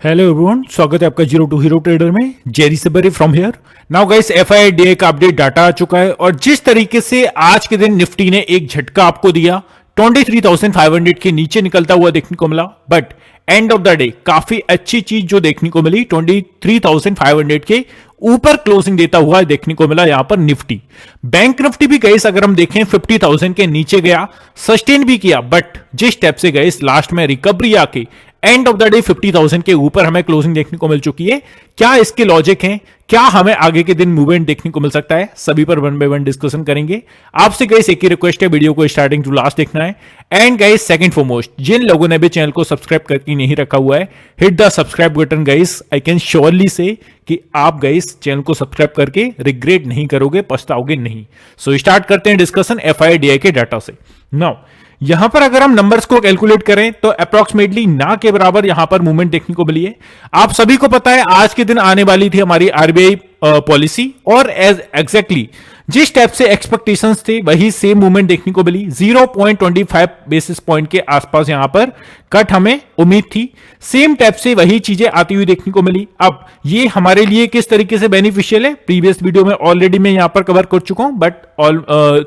Hello everyone, स्वागत है आपका जीरो टू हीरो ट्रेडर में। Jerry Sabri from here. Now guys, FIDA का अपडेट डाटा आ चुका है और जिस तरीके से आज के दिन निफ्टी ने एक झटका आपको दिया, 23,500 के नीचे निकलता हुआ देखने को मिला, but end of the day काफी अच्छी चीज जो देखने को मिली, 23,500 के ऊपर क्लोजिंग देता हुआ देखने को मिला यहां पर निफ्टी। बैंक निफ्टी भी गए, अगर हम देखें 50,000 के नीचे गया, सस्टेन भी किया, बट जिस स्टेप से गए लास्ट में रिकवरी आके एंड ऑफ द डे 50,000 के ऊपर हमें क्लोजिंग देखने को मिल चुकी है। क्या इसके लॉजिक हैं, क्या हमें आगे के दिन मूवमेंट देखने को मिल सकता है, सभी पर वन बाय वन डिस्कशन करेंगे। आपसे गाइस एक ही रिक्वेस्ट है, वीडियो को स्टार्टिंग टू लास्ट देखना है। एंड गाइस सेकंड फॉरमोस्ट, जिन लोगों ने भी चैनल को सब्सक्राइब करके नहीं रखा हुआ है, hit the subscribe button guys. I can surely से कि आप गाइस चैनल को सब्सक्राइब करके रिग्रेट नहीं करोगे, पछताओगे नहीं। सो स्टार्ट करते हैं डिस्कशन एफआईडीआई के डाटा से। नाउ यहां पर अगर हम नंबर्स को कैलकुलेट करें तो अप्रोक्सीमेटली ना के बराबर यहां पर मूवमेंट देखने को मिली है। आप सभी को पता है आज के दिन आने वाली थी हमारी आरबीआई पॉलिसी, और एज एग्जैक्टली जिस टाइप से एक्सपेक्टेशंस थे वही सेम मूवमेंट देखने को मिली। 0.25 बेसिस पॉइंट के आसपास यहां पर कट हमें उम्मीद थी, सेम टाइप से वही चीजें आती हुई देखने को मिली। अब ये हमारे लिए किस तरीके से बेनिफिशियल है, प्रीवियस वीडियो में ऑलरेडी मैं यहां पर कवर कर चुका हूं, बट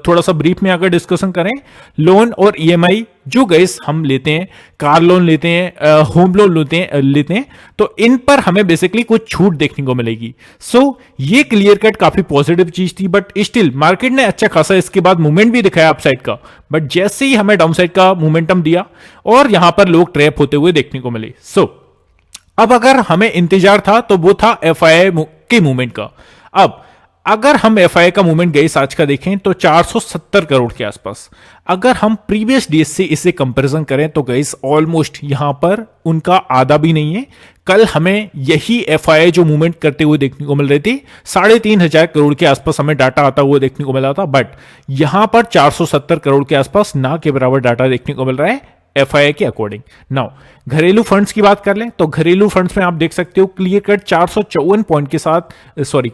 थोड़ा सा ब्रीफ में अगर डिस्कशन करें, लोन और ईएमआई जो गैस हम लेते हैं, कार लोन लेते हैं, होम लोन लेते हैं, तो इन पर हमें बेसिकली कुछ छूट देखने को मिलेगी। सो ये क्लियर कट काफी पॉजिटिव चीज थी, बट स्टिल मार्केट ने अच्छा खासा इसके बाद मूवमेंट भी दिखाया अपसाइड का, बट जैसे ही हमें डाउनसाइड का मोमेंटम दिया और यहां पर लोग ट्रैप होते हुए देखने को मिले। सो अब अगर हमें इंतजार था तो वो था एफआईआई के मूवमेंट का। अब अगर हम एफआईआई का मूवमेंट गई आज का देखें तो 470 करोड़ के आसपास। अगर हम प्रीवियस डेज से इसे कंपैरिजन करें तो गई ऑलमोस्ट यहां पर उनका आधा भी नहीं है। कल हमें यही एफआईआई जो मूवमेंट करते हुए देखने को मिल रही थी, 3,500 करोड़ के आसपास हमें डाटा आता हुआ देखने को मिला था, बट यहां पर 470 करोड़ के आसपास ना के बराबर डाटा देखने को मिल रहा है एफआईआई के अकॉर्डिंग। नाउ घरेलू फंड्स की बात कर लें तो घरेलू फंड्स में आप देख सकते हो क्लियर कट 454 पॉइंट के साथ,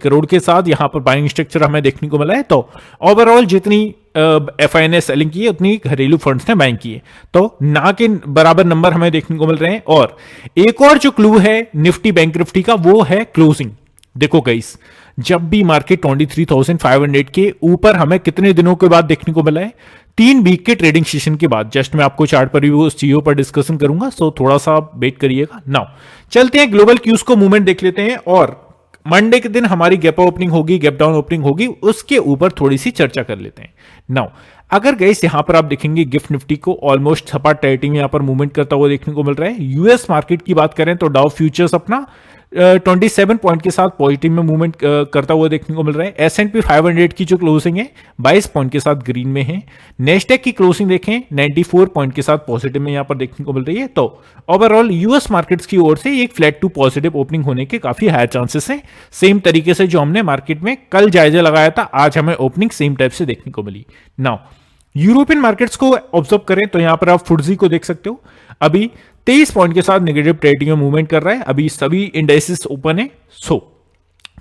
करोड़ के साथ यहां पर बाइंग स्ट्रक्चर हमें देखने को मिला है। तो ओवरऑल जितनी एफआईआई ने सेलिंग की है उतनी घरेलू फंड्स ने बाइंग की है, तो ना के बराबर नंबर हमें देखने को मिल रहे हैं। और एक और जो क्लू है निफ्टी बैंक निफ्टी का, वो है क्लोजिंग। देखो गाइस, जब भी मार्केट 23,500 के ऊपर हमें कितने दिनों के बाद देखने को मिला है, 3 वीक के ट्रेडिंग सेशन के बाद। जस्ट मैं आपको चार्ट पर भी उस चीजों पर डिस्कशन करूंगा, सो थोड़ा सा वेट करिएगा। नाउ चलते हैं ग्लोबल क्यूज को मूवमेंट देख लेते हैं, और मंडे के दिन हमारी गैप ओपनिंग होगी, गैप डाउन ओपनिंग होगी, उसके ऊपर थोड़ी सी चर्चा कर लेते हैं। नाउ अगर गाइस यहां पर आप देखेंगे गिफ्ट निफ्टी को ऑलमोस्ट सपाट टेरिटरी में यहां पर मूवमेंट करता हुआ देखने को मिल रहा है। यूएस मार्केट की बात करें तो डाउ फ्यूचर्स अपना 27 पॉइंट के साथ पॉजिटिव में मूवमेंट करता हुआ देखने को मिल रहा है। एसएनपी 500 की जो क्लोजिंग है 22 पॉइंट के साथ ग्रीन में है। नेस्डेक की क्लोजिंग देखें 94 पॉइंट के साथ पॉजिटिव में यहां पर देखने को मिल रही है। तो ओवरऑल यूएस मार्केट्स की ओर से एक फ्लैट टू पॉजिटिव ओपनिंग होने के काफी हायर चांसेस हैं। सेम तरीके से जो हमने मार्केट में कल जायजा लगाया था, आज हमें ओपनिंग सेम टाइप से देखने को मिली। नाउ यूरोपियन मार्केट्स को ऑब्जर्व करें तो यहां पर आप फुट्जी को देख सकते हो, अभी 23 पॉइंट के साथ नेगेटिव टेरिटरी में मूवमेंट कर रहा है। अभी सभी इंडेक्सेस ओपन है। सो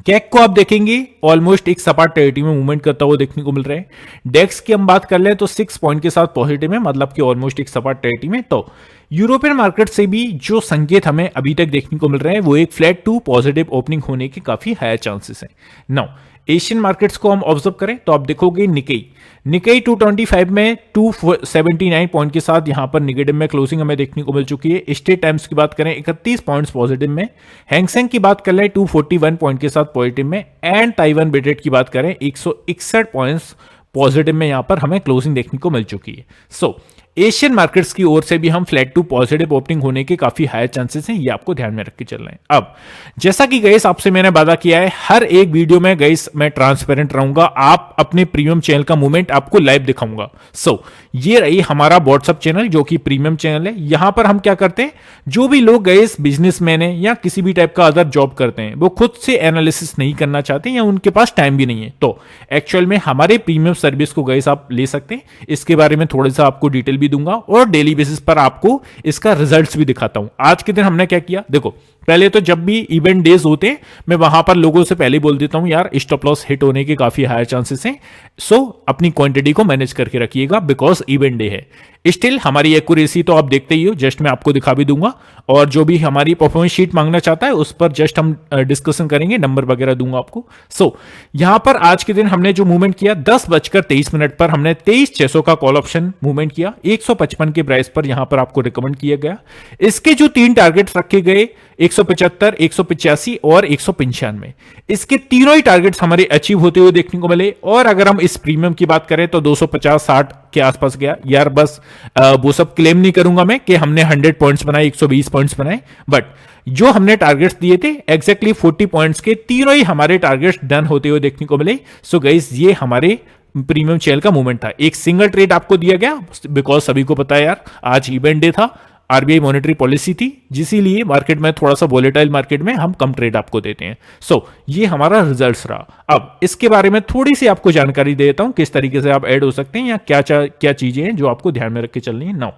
कैक को आप देखेंगे ऑलमोस्ट एक सपाट टेरिटरी में मूवमेंट करता हुआ देखने को मिल रहा है। डेक्स की हम बात कर लें तो 6 पॉइंट के साथ पॉजिटिव में, मतलब कि ऑलमोस्ट एक सपाट टेरिटरी में। तो यूरोपियन मार्केट से भी जो संकेत हमें अभी तक देखने को मिल रहे हैं वो एक फ्लैट टू पॉजिटिव ओपनिंग होने के काफी हायर चांसेस हैं। नाउ एशियन मार्केट्स को हम ऑब्जर्व करें तो आप देखोगे निकेई 225 में 279 पॉइंट के साथ यहां पर नेगेटिव में क्लोजिंग हमें देखने को मिल चुकी है। स्टेट टाइम्स की बात करें 31 पॉइंट्स पॉजिटिव में। हैंगसेंग की बात कर लें 241 पॉइंट के साथ पॉजिटिव में। एंड ताइवान बेटेड की बात करें 161 पॉइंट्स पॉजिटिव में यहां पर हमें क्लोजिंग देखने को मिल चुकी है। सो एशियन मार्केट्स की ओर से भी हम फ्लैट टू पॉजिटिव ओपनिंग होने के काफी हायर चांसेस हैं, ये आपको ध्यान में रख के चल रहे हैं। अब जैसा कि गाइस आपसे मैंने वादा किया है, हर एक वीडियो में गाइस मैं ट्रांसपेरेंट रहूंगा, आप अपने प्रीमियम चैनल का मूवमेंट आपको लाइव दिखाऊंगा। सो ये रही हमारा व्हाट्सअप चैनल जो कि प्रीमियम चैनल है। यहां पर हम क्या करते हैं, जो भी लोग गाइस बिजनेसमैन है या किसी भी टाइप का अदर जॉब करते हैं, वो खुद से एनालिसिस नहीं करना चाहते या उनके पास टाइम भी नहीं है, तो एक्चुअल में हमारे प्रीमियम सर्विस को गाइस आप ले सकते हैं। इसके बारे में थोड़ा सा आपको डिटेल भी दूंगा और डेली बेसिस पर आपको इसका रिजल्ट्स भी दिखाता हूं। आज के दिन हमने क्या किया, देखो पहले तो जब भी इवेंट डेज होते हैं मैं वहां पर लोगों से पहले बोल देता हूं यार स्टॉप लॉस हिट होने के काफी हायर चांसेस हैं, सो अपनी क्वांटिटी को मैनेज करके रखिएगा बिकॉज इवेंट डे है। स्टिल हमारी एक्यूरेसी तो आप देखते ही हो, जस्ट मैं आपको दिखा भी दूंगा, और जो भी हमारी परफॉर्मेंस शीट मांगना चाहता है उस पर जस्ट हम डिस्कशन करेंगे, नंबर वगैरह दूंगा आपको। सो यहां पर आज के दिन हमने जो मूवमेंट किया 10:23 पर हमने 23,600 का कॉल ऑप्शन मूवमेंट किया, 155 के प्राइस पर यहां पर आपको रिकमेंड किया गया। इसके जो 3 टारगेट्स रखे गए 175, 185 और 195, इसके तीनों ही टारगेट्स हमारे अचीव होते हुए देखने को मिले। और अगर हम इस प्रीमियम की बात करें तो 250-60 के आसपास गया यार। बस वो सब क्लेम नहीं करूंगा मैं कि हमने 100 पॉइंट्स बनाए, 120 पॉइंट्स बनाए, बट जो हमने टारगेट्स दिए थे एग्जैक्टली 40 पॉइंट्स के तीनों ही हमारे टारगेट्स डन होते हुए देखने को मिले। सो गाइस ये हमारे प्रीमियम चैनल का मूवमेंट था। एक सिंगल ट्रेड आपको दिया गया बिकॉज सभी को पता है यार आज इवेंट डे था, आरबीआई मॉनेटरी पॉलिसी थी, जिसीलिए मार्केट में थोड़ा सा वोलेटाइल मार्केट में हम कम ट्रेड आपको देते हैं। सो ये हमारा रिजल्ट्स रहा। अब इसके बारे में थोड़ी सी आपको जानकारी दे देता हूं किस तरीके से आप ऐड हो सकते हैं या क्या चीजें हैं जो आपको ध्यान में रख के चलनी है। नाउ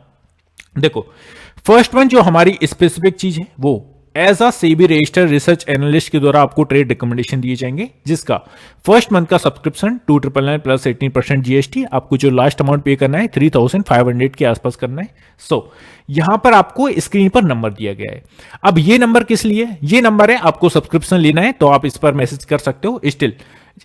देखो, फर्स्ट वन जो हमारी स्पेसिफिक चीज है वो as a SEBI registered research analyst के द्वारा आपको ट्रेड रिकमेंडेशन दिए जाएंगे, जिसका फर्स्ट मंथ का सब्सक्रिप्शन 2,999 प्लस 18% जीएसटी, आपको जो लास्ट अमाउंट पे करना है 3,500 के आसपास करना है। सो यहां पर आपको स्क्रीन पर नंबर दिया गया है। अब ये नंबर किस लिए? ये नंबर है आपको सब्सक्रिप्शन लेना है तो आप इस पर मैसेज कर सकते हो। स्टिल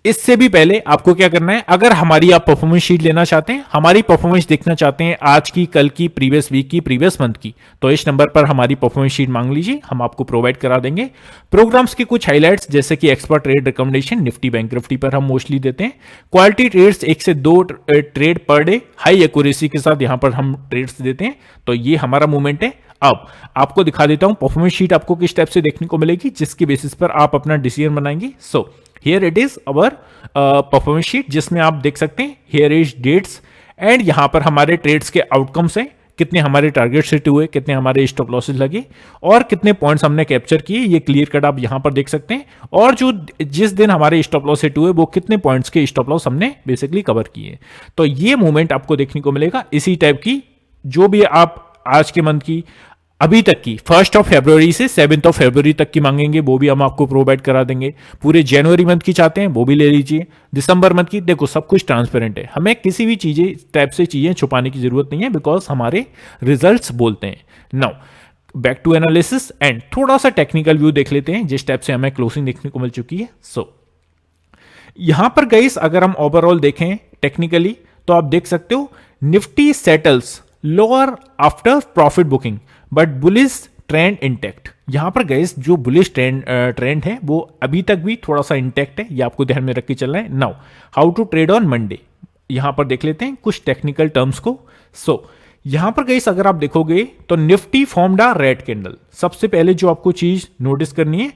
इससे भी पहले आपको क्या करना है, अगर हमारी आप परफॉर्मेंस शीट लेना चाहते हैं, हमारी परफॉर्मेंस देखना चाहते हैं आज की, कल की, प्रीवियस वीक की, प्रीवियस मंथ की, तो इस नंबर पर हमारी परफॉर्मेंस शीट मांग लीजिए, हम आपको प्रोवाइड करा देंगे। प्रोग्राम्स के कुछ हाइलाइट्स जैसे कि expert trade recommendation Nifty bank Nifty पर हम मोस्टली देते हैं। क्वालिटी ट्रेड्स 1 से 2 trade per day high accuracy के साथ यहां पर हम ट्रेड्स देते हैं। तो ये हमारा मूवमेंट है। अब आपको दिखा देता हूं परफॉर्मेंस शीट आपको किस टाइप से देखने को मिलेगी, जिसके बेसिस पर आप अपना डिसीजन बनाएंगे। So here it is our performance sheet, जिसमें आप देख सकते हैं हियर इज डेट्स एंड यहां पर हमारे ट्रेड्स के आउटकम्स हैं, कितने हमारे टारगेट सेट हुए, कितने हमारे स्टॉप लॉसेस लगे और कितने पॉइंट्स हमने कैप्चर किए, ये क्लियर कट आप यहां पर देख सकते हैं। और जो जिस दिन हमारे स्टॉप लॉस सेट हुए वो कितने पॉइंट्स के स्टॉप लॉस हमने बेसिकली कवर किए। तो ये मूवमेंट आपको देखने को मिलेगा इसी टाइप की, जो भी आप आज के मंथ की अभी तक की 1 फरवरी से 7 फरवरी तक की मांगेंगे वो भी हम आपको प्रोवाइड करा देंगे। पूरे जनवरी मंथ की चाहते हैं वो भी ले लीजिए, दिसंबर मंथ की, देखो सब कुछ ट्रांसपेरेंट है, हमें किसी भी टाइप से चीजें छुपाने की जरूरत नहीं है बिकॉज हमारे रिजल्ट्स बोलते हैं। Now back to analysis and थोड़ा सा टेक्निकल व्यू देख लेते हैं जिस टाइप से हमें क्लोजिंग देखने को मिल चुकी है। सो यहां पर गाइस अगर हम ओवरऑल देखें टेक्निकली तो आप देख सकते हो Nifty settles lower after profit booking but bullish trend intact. यहां पर गाइस जो बुलिश ट्रेंड है वो अभी तक भी थोड़ा सा इंटैक्ट है, ये आपको ध्यान में रख के चलना है। Now how to trade on Monday, यहां पर देख लेते हैं कुछ टेक्निकल टर्म्स को। सो यहां पर गाइस अगर आप देखोगे तो Nifty formed a red candle. सबसे पहले जो आपको चीज नोटिस करनी है,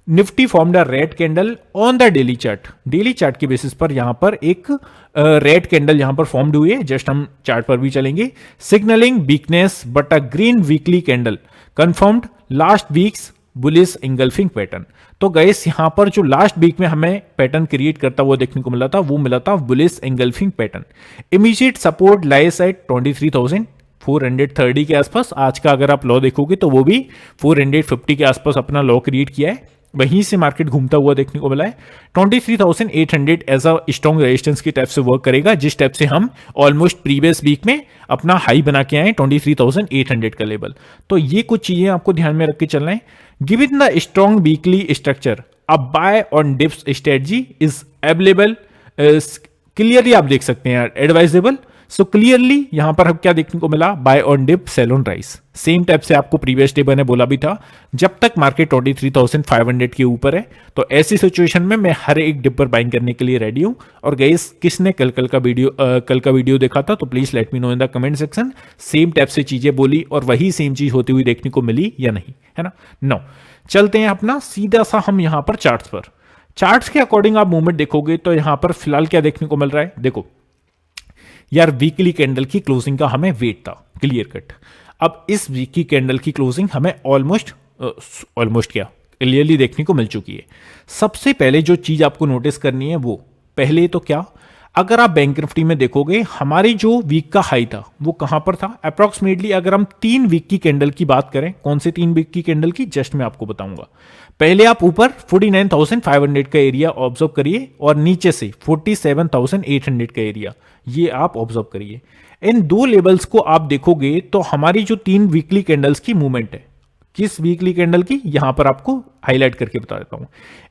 Nifty formed a red candle on the daily chart. Daily chart के बेसिस पर यहां पर एक रेड कैंडल यहां पर फॉर्म्ड हुई है, जस्ट हम चार्ट पर भी चलेंगे। Signalling weakness but a green weekly candle confirmed last weeks bullish engulfing pattern. तो गाइस यहां पर जो लास्ट वीक में हमें पैटर्न क्रिएट करता हुआ देखने को मिला था वो मिला था bullish engulfing pattern. Immediate support lies at 23,430 के आसपास। आज का अगर आप लॉ देखोगे तो वो भी 450 के आसपास अपना लॉ क्रिएट किया है, वहीं से मार्केट घूमता हुआ देखने को मिला है। 23,800 एज अ स्ट्रॉन्ग रेजिस्टेंस की टाइप से वर्क करेगा, जिस टाइप से हम ऑलमोस्ट प्रीवियस वीक में अपना हाई बना के आए 23,800 का लेवल। तो ये कुछ चीजें आपको ध्यान में रख के चलना है। Given the strong weekly structure a buy on dips strategy is available, clearly आप देख सकते हैं एडवाइजेबल। सो क्लियरली यहां पर हम क्या देखने को मिला, buy on dip sell on rise. Same type से आपको प्रीवियस डे मैंने बोला भी था, जब तक मार्केट 23,500 के ऊपर है तो ऐसी सिचुएशन में मैं हर एक डिप पर बाइंग करने के लिए रेडी हूं। और गाइस किसने कल का वीडियो देखा था तो please let me know in the comment section, same type से चीजें बोली और वही सेम चीज होती हुई देखने को मिली या नहीं, है ना। नो चलते हैं अपना सीधा सा हम यहां पर चार्ट्स पर। चार्ट्स के अकॉर्डिंग आप मूवमेंट देखोगे तो यहां पर फिलहाल क्या देखने को मिल रहा है, देखो यार वीकली कैंडल की क्लोजिंग का हमें वेट था क्लियर कट। अब इस वीक की कैंडल की क्लोजिंग हमें ऑलमोस्ट क्या क्लियरली देखने को मिल चुकी है। सबसे पहले जो चीज आपको नोटिस करनी है वो पहले तो क्या, अगर आप बैंक निफ्टी में देखोगे हमारी जो वीक का हाई था वो कहां पर था अप्रोक्सीमेटली। अगर हम 3 वीक की कैंडल की बात करें, कौन से 3 वीक की कैंडल की, जस्ट मैं आपको बताऊंगा। पहले आप ऊपर 49,500 का एरिया ऑब्जर्व करिए और नीचे से 47,800 का एरिया ये आप ऑब्जर्व करिए। इन दो लेवल्स को आप देखोगे तो हमारी जो 3 वीकली कैंडल्स की मूवमेंट है, किस वीकली कैंडल की, यहां पर आपको हाईलाइट करके बता देता हूं।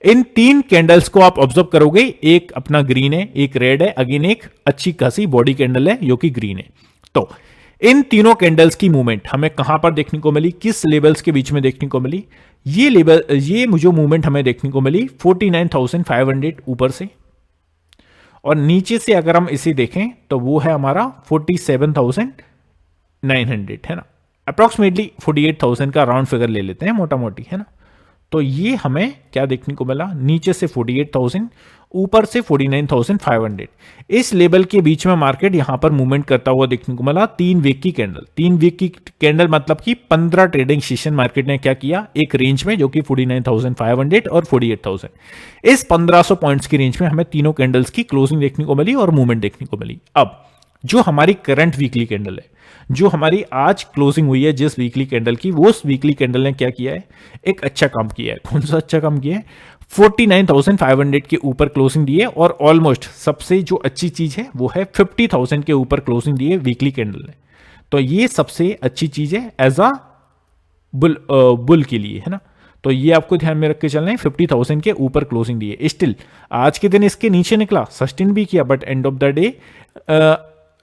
इन 3 कैंडल्स को आप ऑब्जर्व करोगे, एक अपना ग्रीन है, एक रेड है, अगेन एक अच्छी खासी बॉडी कैंडल है जो कि ग्रीन है। तो इन तीनों कैंडल्स की मूवमेंट हमें कहां पर देखने को मिली, किस लेवल्स के बीच में देखने को मिली? ये लेवल, ये जो मूवमेंट हमें देखने को मिली 49,500 ऊपर से, और नीचे से अगर हम इसे देखें तो वो है हमारा 47,900, है ना, अप्रोक्सीमेटली 48,000 का राउंड फिगर ले लेते हैं मोटा मोटी, है ना। तो ये हमें क्या देखने को मिला, नीचे से 48,000, ऊपर से 49,500। इस लेवल के बीच में मार्केट यहां पर मूवमेंट करता हुआ देखने को मिला। 3 वीक की कैंडल, 3 वीक की कैंडल मतलब कि 15 ट्रेडिंग सेशन मार्केट ने क्या किया, एक रेंज में जो कि 49,500 और 48,000, इस 1500 पॉइंट्स की रेंज में हमें तीनों कैंडल्स की क्लोजिंग देखने को मिली और मूवमेंट देखने को मिली। अब जो हमारी करंट वीकली कैंडल है, जो हमारी आज क्लोजिंग हुई है जिस वीकली कैंडल की, वो उस वीकली कैंडल ने क्या किया है, एक अच्छा काम किया है। कौन सा अच्छा काम किया है? 49,500 के ऊपर क्लोजिंग दी है, और ऑलमोस्ट सबसे जो अच्छी चीज है वो है 50,000 के ऊपर क्लोजिंग दी है वीकली कैंडल ने। तो ये सबसे अच्छी चीज है एज अ बुल के लिए, है ना। तो ये आपको ध्यान में रख के चलना है, 50,000 के ऊपर क्लोजिंग दी है। स्टिल आज के दिन इसके नीचे निकला, सस्टेन भी किया, but end of the day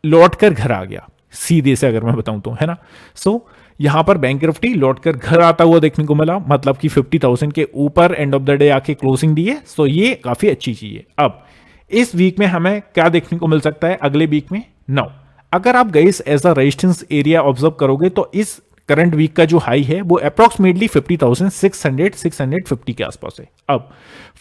लौट कर घर आ गया, सीधे से अगर मैं बताऊं तो, है ना। सो यहां पर बैंक निफ्टी लौट कर घर आता हुआ देखने को मिला, मतलब कि 50,000 के ऊपर एंड ऑफ द डे आके क्लोजिंग दी है। सो ये काफी अच्छी चीज है। अब इस वीक में हमें क्या देखने को मिल सकता है अगले वीक में? नाउ अगर आप guys as a resistance area observe करोगे तो इस करंट वीक का जो हाई है वो अप्रोक्सीमेटली 50,600-650 के आसपास है। अब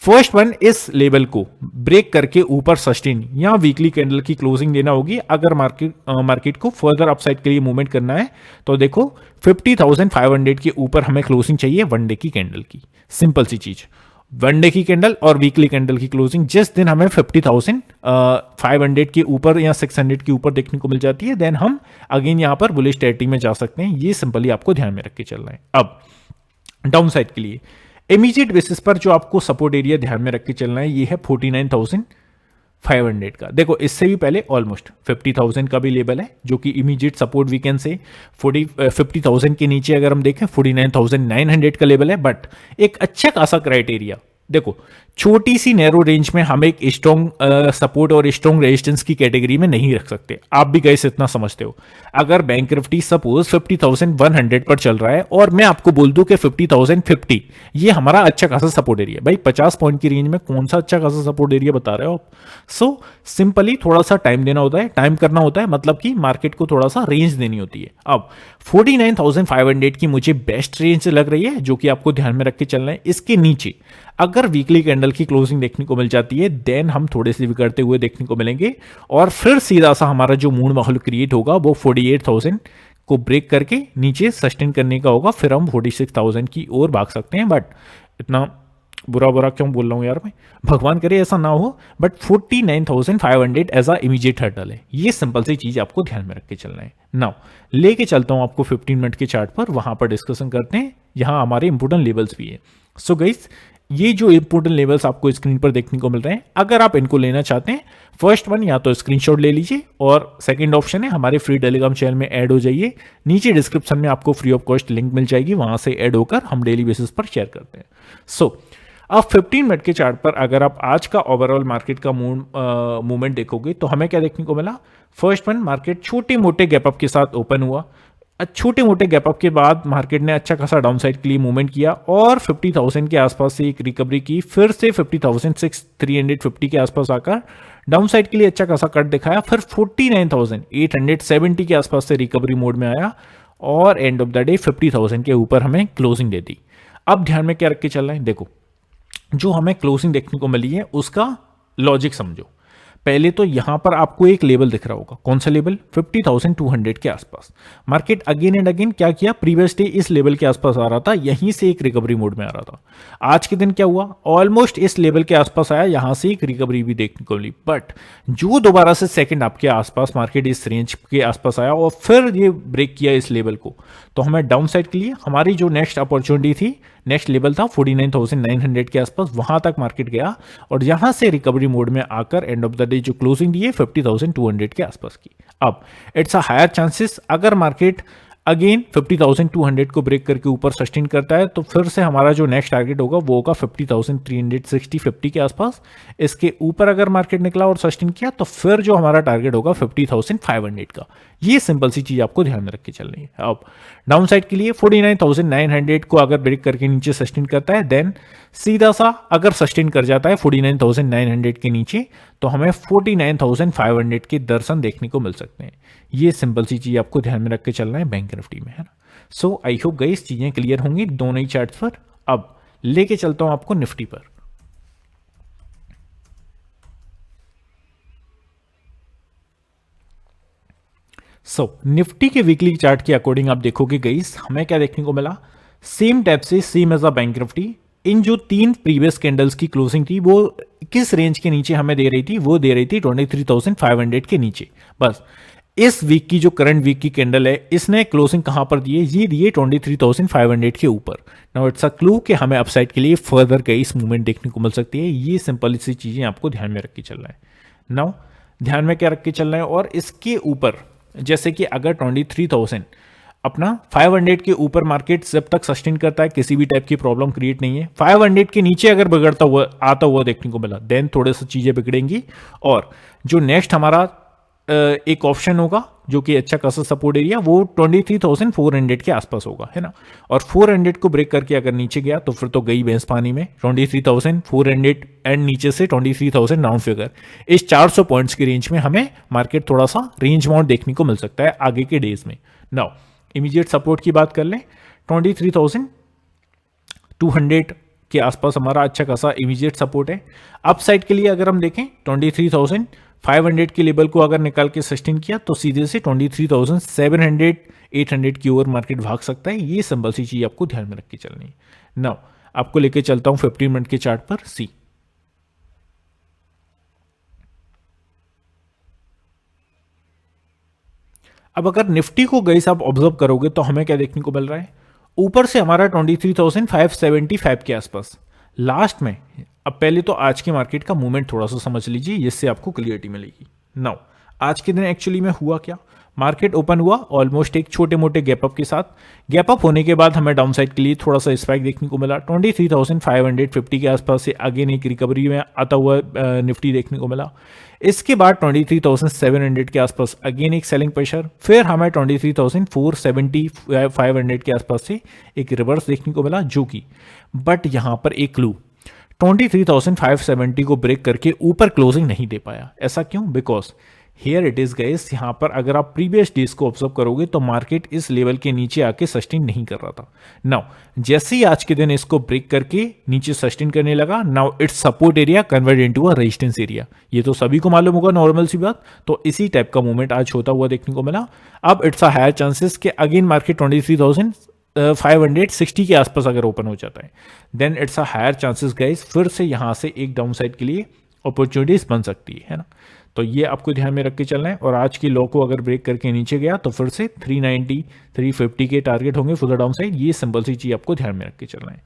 फर्स्ट वन, इस लेवल को ब्रेक करके ऊपर सस्टेन या वीकली कैंडल की क्लोजिंग देना होगी अगर मार्केट को फर्दर अपसाइड के लिए मूवमेंट करना है। तो देखो 50,500 के ऊपर हमें क्लोजिंग चाहिए वन डे की कैंडल की। सिंपल सी चीज, वन डे की कैंडल और वीकली कैंडल की क्लोजिंग जिस दिन हमें 50,500 के ऊपर या 600 के ऊपर देखने को मिल जाती है, देन हम अगेन यहां पर बुलिश टेरिटरी में जा सकते हैं। ये सिंपली आपको ध्यान में रख के चलना है। अब डाउन साइड के लिए इमीडिएट बेसिस पर जो आपको सपोर्ट एरिया ध्यान में रख के चलना है, ये है 49,500 का। देखो इससे भी पहले ऑलमोस्ट 50,000 का भी लेवल है जो कि immediate support we can say 50,000 के नीचे अगर हम देखें 49,900 का लेवल है, बट एक अच्छा खासा क्राइटेरिया। देखो छोटी सी नैरो रेंज में हम एक स्ट्रॉन्ग सपोर्ट और स्ट्रॉन्ग रेजिस्टेंस की कैटेगरी में नहीं रख सकते। आप भी कैसे इतना समझते हो? अगर बैंक निफ्टी सपोज 50,100 पर चल रहा है और मैं आपको बोल दूं कि 50,050 ये हमारा अच्छा खासा सपोर्ट एरिया, भाई 50 पॉइंट की रेंज में कौन सा अच्छा खासा सपोर्ट एरिया बता रहे हो आप? सो सिंपली थोड़ा सा टाइम देना होता है, टाइम करना होता है, मतलब कि मार्केट को थोड़ा सा रेंज देनी होती है। अब 49,500 की मुझे बेस्ट रेंज लग रही है जो कि आपको ध्यान में रख के चलना है। इसके नीचे अगर वीकली कैंडल की क्लोजिंग देखने को मिल जाती है, देन हम थोड़े से बिगड़ते हुए देखने को मिलेंगे, और फिर सीधा सा हमारा जो मूड माहौल क्रिएट होगा वो 48,000 को ब्रेक करके नीचे सस्टेन करने का होगा। फिर हम 46,000 की ओर भाग सकते हैं। बट इतना बुरा क्यों बोल रहा हूं यार मैं, भगवान करे ऐसा ना हो, but 49,500 as a immediate hurdle है। ये सिंपल सी चीज आपको ध्यान में रख के चलना है। नाउ लेके चलता हूं आपको 15 मिनट के चार्ट पर, वहां पर डिस्कशन करते हैं। यहां हमारे इंपोर्टेंट लेवल्स भी है। सो गाइस ये जो इंपोर्टेंट लेवल्स आपको स्क्रीन पर देखने को मिल रहे हैं, अगर आप इनको लेना चाहते हैं, फर्स्ट वन या तो स्क्रीनशॉट ले लीजिए, और सेकंड ऑप्शन है हमारे फ्री टेलीग्राम चैनल में ऐड हो जाइए। नीचे डिस्क्रिप्शन में आपको फ्री ऑफ कॉस्ट लिंक मिल जाएगी, वहां से ऐड होकर हम डेली बेसिस पर शेयर करते हैं। सो अब 15 मिनट के चार्ट पर अगर आप आज का ओवरऑल मार्केट का मूवमेंट देखोगे तो हमें क्या देखने को मिला? फर्स्ट वन, मार्केट छोटे मोटे गैप अप के साथ ओपन हुआ। छोटे मोटे गैप अप के बाद मार्केट ने अच्छा खासा डाउन साइड के लिए मूवमेंट किया और 50,000 के आसपास से एक रिकवरी की, फिर से 50,350 के आसपास आकर डाउन साइड के लिए अच्छा खासा कट दिखाया, फिर 49,870 के आसपास से रिकवरी मोड में आया, और एंड ऑफ द डे 50,000 के ऊपर हमें क्लोजिंग दे दी। अब ध्यान में क्या रख के चल रहे हैं? देखो जो हमें क्लोजिंग देखने को मिली है उसका लॉजिक समझो। पहले तो यहां पर आपको एक लेवल दिख रहा होगा, कौन सा लेवल? 50,200 के आसपास। मार्केट अगेन एंड अगेन क्या किया? प्रीवियस डे इस लेवल के आसपास आ रहा था, यहीं से एक रिकवरी मोड में आ रहा था। आज के दिन क्या हुआ? ऑलमोस्ट इस लेवल के आसपास आया, यहां से एक रिकवरी भी देखने को मिली, बट जो दोबारा से सेकंड आपके आसपास मार्केट इस रेंज के आसपास आया और फिर ये ब्रेक किया इस लेवल को, तो हमें डाउन साइड के लिए हमारी जो नेक्स्ट अपॉर्चुनिटी थी नेक्स्ट लेवल था 49,900 के आसपास, वहां तक मार्केट गया और यहां से रिकवरी मोड में आकर एंड ऑफ द डे जो क्लोजिंग दी है 50,200 के आसपास की। अब इट्स अ हायर चांसेस अगर मार्केट अगेन 50,200 को ब्रेक करके ऊपर सस्टेन करता है तो फिर से हमारा जो नेक्स्ट टारगेट होगा वो होगा 50,360-50 के आसपास। इसके ऊपर अगर मार्केट निकला और सस्टेन किया तो फिर जो हमारा टारगेट होगा 50,500 का। ये सिंपल सी चीज आपको ध्यान में रख के चलनी है। अब डाउन साइड के लिए 49,900 को अगर ब्रेक करके नीचे सस्टेन करता है देन सीधा सा अगर सस्टेन कर जाता है 49,900 के नीचे तो हमें 49,500 के दर्शन देखने को मिल सकते हैं। ये सिंपल सी चीज आपको ध्यान में रख के चलना है बैंक निफ्टी में, है ना। सो आई होप गाइस चीजें क्लियर होंगी दोनों ही चार्ट्स पर। अब लेके चलता हूं आपको निफ्टी पर। निफ्टी के वीकली चार्ट के अकॉर्डिंग आप देखोगे गाइस हमें क्या देखने को मिला, सेम टाइप से same as a bank Nifty इन जो 3 प्रीवियस कैंडल्स की क्लोजिंग थी वो किस रेंज के नीचे हमें दे रही थी, वो दे रही थी 23,500 के नीचे। बस इस वीक की जो करंट वीक की कैंडल है इसने क्लोजिंग कहां पर दी है, ये दिए 23,500 के ऊपर। नाउ इट्स अ क्लू कि हमें अपसाइड के लिए फर्दर कई इस मूवमेंट देखने को मिल सकती है। ये सिंपल सी चीजें आपको ध्यान में रख के चलना है। नाउ ध्यान में क्या रख के चलना है, और इसके ऊपर जैसे कि अगर 23,000 अपना 500 के ऊपर मार्केट जब तक सस्टेन करता है किसी भी टाइप की प्रॉब्लम क्रिएट नहीं है, 500 के नीचे अगर बिगड़ता हुआ आता हुआ देखने को मिला देन थोड़े से चीजें बिगड़ेंगी। और जो नेक्स्ट हमारा एक ऑप्शन होगा जो कि अच्छा खासा सपोर्ट एरिया वो 23,400 के आसपास होगा, है ना। और 400 को ब्रेक करके अगर नीचे गया तो फिर तो गई भैंस पानी में। 23,400 एंड नीचे से 23,000 राउंड फिगर, इस 400 पॉइंट्स की रेंज में हमें मार्केट थोड़ा सा रेंज बाउंड देखने को मिल सकता है आगे के डेज में। नाउ इमीडिएट सपोर्ट की बात कर लें, 23,200 के आसपास हमारा अच्छा खासा इमीडिएट सपोर्ट है। अप साइड के लिए अगर हम देखें 23,500 के लेवल को अगर निकाल के सस्टेन किया तो सीधे से 23,700 800 की ओर मार्केट भाग सकता है। ये सिंपल सी चीज आपको ध्यान में रख के चलनी है। नाउ आपको लेके चलता हूं 15 मिनट के चार्ट पर सी। अब अगर निफ्टी को गाइस आप ऑब्जर्व करोगे तो हमें क्या देखने को मिल रहा है, ऊपर से हमारा 23,575 के आसपास लास्ट में। अब पहले तो आज की मार्केट का मूवमेंट थोड़ा सा समझ लीजिए, जिससे आपको क्लियरिटी मिलेगी। नाउ आज के दिन एक्चुअली में हुआ क्या, मार्केट ओपन हुआ ऑलमोस्ट एक छोटे मोटे गैप अप के साथ। गैप अप होने के बाद हमें डाउन साइड के लिए थोड़ा सा स्पाइक देखने को मिला 23,550 के आसपास से अगेन एक रिकवरी में आता हुआ निफ्टी देखने को मिला। इसके बाद 23,700 के आसपास अगेन एक सेलिंग प्रेशर, फिर हमें 23,470-500 के आसपास से एक रिवर्स देखने को मिला जो कि, बट यहां पर एक क्लू 23,570 को ब्रेक करके ऊपर क्लोजिंग नहीं दे पाया। ऐसा क्यों, because here it is guys, यहां पर अगर आप प्रीवियस डेज को ऑब्जर्व करोगे तो मार्केट इस लेवल के नीचे आके सस्टेन नहीं कर रहा था। नाउ जैसे ही आज के दिन इसको ब्रेक करके नीचे सस्टेन करने लगा, now it's support area convert into a resistance area. ये तो सभी को मालूम होगा, नॉर्मल सी बात। तो इसी टाइप का मूवमेंट आज होता हुआ देखने को मिला। अब इट्स अ हायर चांसेस कि अगेन मार्केट 23,560 के आसपास अगर ओपन हो जाता है then it's a higher chances guys, फिर से यहां से एक डाउन साइड के लिए अपॉर्चुनिटीज बन सकती है ना। तो ये आपको ध्यान में रख के चलना है। और आज की लो को अगर ब्रेक करके नीचे गया तो फिर से 390 350 के टारगेट होंगे फॉर द डाउन साइड। ये सिंपल सी चीज आपको ध्यान में रख के चलना है।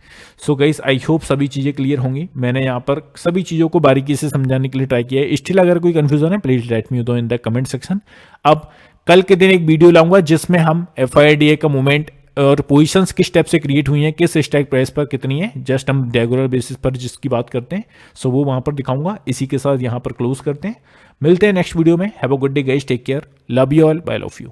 सो गाइस आई होप सभी चीजें क्लियर होंगी। मैंने यहाँ पर सभी चीजों को बारीकी से समझाने के लिए ट्राई किया है। स्टिल अगर कोई कंफ्यूजन है please let me know in the comment section. अब कल के दिन एक वीडियो लाऊंगा जिसमें हम FIDA का मूवमेंट और पोजीशंस किस टाइप से क्रिएट हुई हैं, किस स्ट्राइक प्राइस पर कितनी है, जस्ट हम रेगुलर बेसिस पर जिसकी बात करते हैं सो वो वहां पर दिखाऊंगा। इसी के साथ यहां पर क्लोज करते हैं, मिलते हैं नेक्स्ट वीडियो में। Have a good day guys, take care, love you all, bye love you.